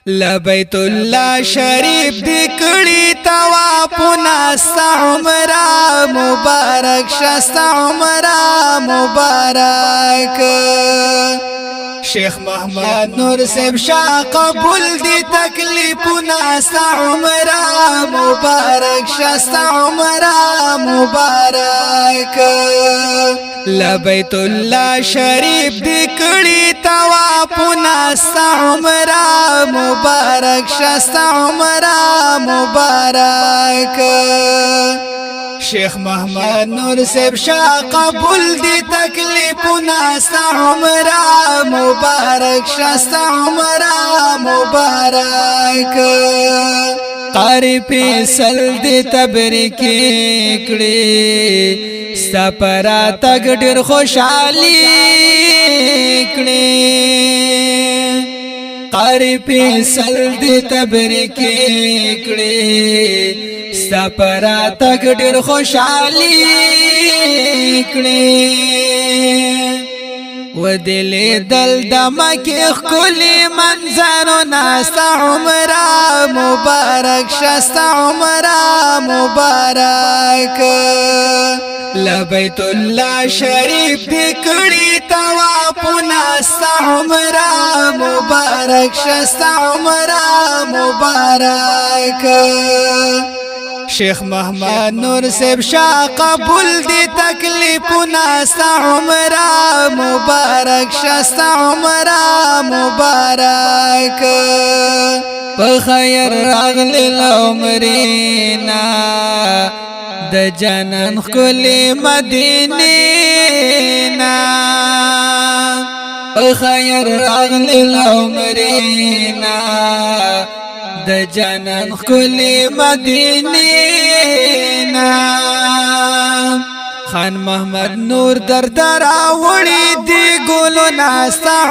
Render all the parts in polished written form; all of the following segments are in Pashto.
لبیت الله شریف دی کړي طوافونه عمره مبارک شسته عمره مبارک شیخ محمد نور صاحب شاه قبول دی تکلیفونه عمره مبارک شسته عمره مبارک لبیت الله شریف دی کړي طوافونه عمره مبارک شسته عمره مبارک شیخ محمد نور صاحب شاه قبول دی تکلیفونه عمره مبارک شسته عمره مبارک قاری فیصل دی تبریکی کړي ستا پرا تګ ډېر خوشحالي کړي قاری فیصل دی تبریکی کړي ستا پرا تګ ډېر خوشحالي کړي و دل دل دمکه خولي منظرونه عمره مبارک شسته عمره مبارک لبیت الله شریف دی کړي طوافونه عمره مبارک شسته عمره مبارک شیخ محمد نور صاحب شاه قبول دی تکلیفونه عمره مبارک شسته عمره مبارک په خیر راغلی عمرینا د جنان ښکلې مدینې نا په خیر راغلی عمرینا د جنان ښکلې مدینې نا خان محمد نور در راوړي دی ګلونه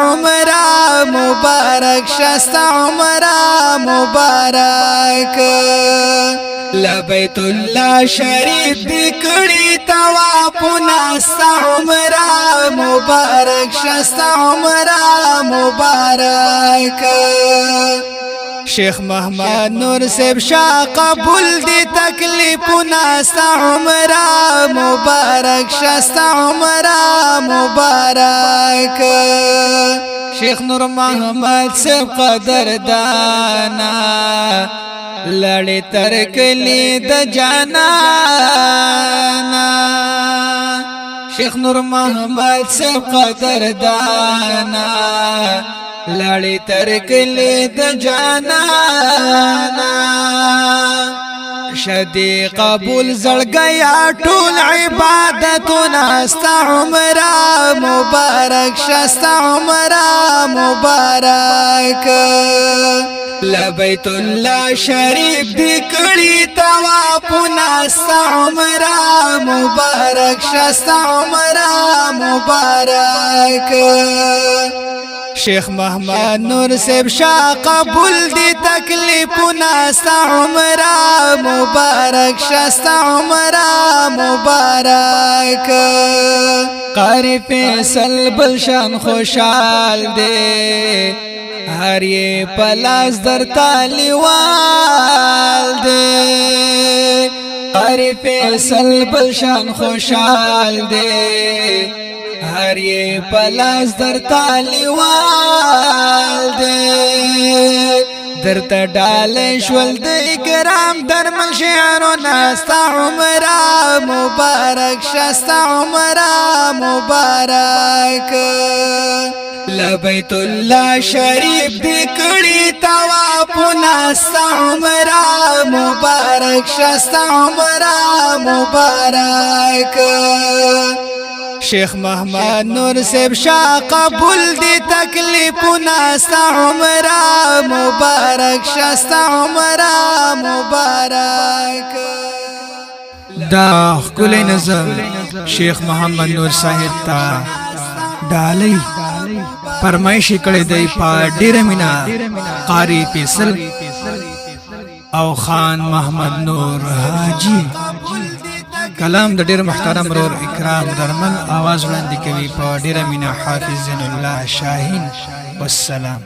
عمره مبارک شسته عمره مبارک لبیت الله شریف دی کړي طوافونه عمره مبارک شسته عمره مبارک شیخ محمد نور صاحب شاه قبول دی تکلیفونه عمره مبارک شسته عمره مبارک شیخ نور محمد صاحب قدردانا لړې تر کلی د جانانا شیخ نور محمد صاحب قدردانا لړې تر کلی د جانانا شدی قبول زړګیا ټول عبادتونه عمره مبارک شسته عمره مبارک لبیت الله شریف دی کړي طوافونه عمره مبارک شسته عمره مبارک شیخ محمد نور صاحب شاه قبول دی تکلیفونه عمره مبارک شسته عمره مبارک قاری فیصل بلشان خوشحال دی هر یې پلاس در تالیوال دی قاری فیصل بلشان خوشحال دی هر یې پلاس در تالیوال دی درته ډال شول د کرام درمل شعرونه عمره مبارک شسته عمره مبارک لبیت الله شریف دی کړي طوافونه عمره مبارک شسته عمره مبارک شیخ محمد نور صاحب شاه قبول دی تکلیفونه عمره مبارک شسته عمره مبارک دا ښکلی نظم شیخ محمد نور صاحب ته ډالۍ فرمایش کړی دی په ډیره مینا قاری فیصل او خان محمد نور حاجی کلام د ډیر محترم رور اکرام درمن आवाज وړاندې کوي په ډیره مینا حافظ زین الله شاهین والسلام.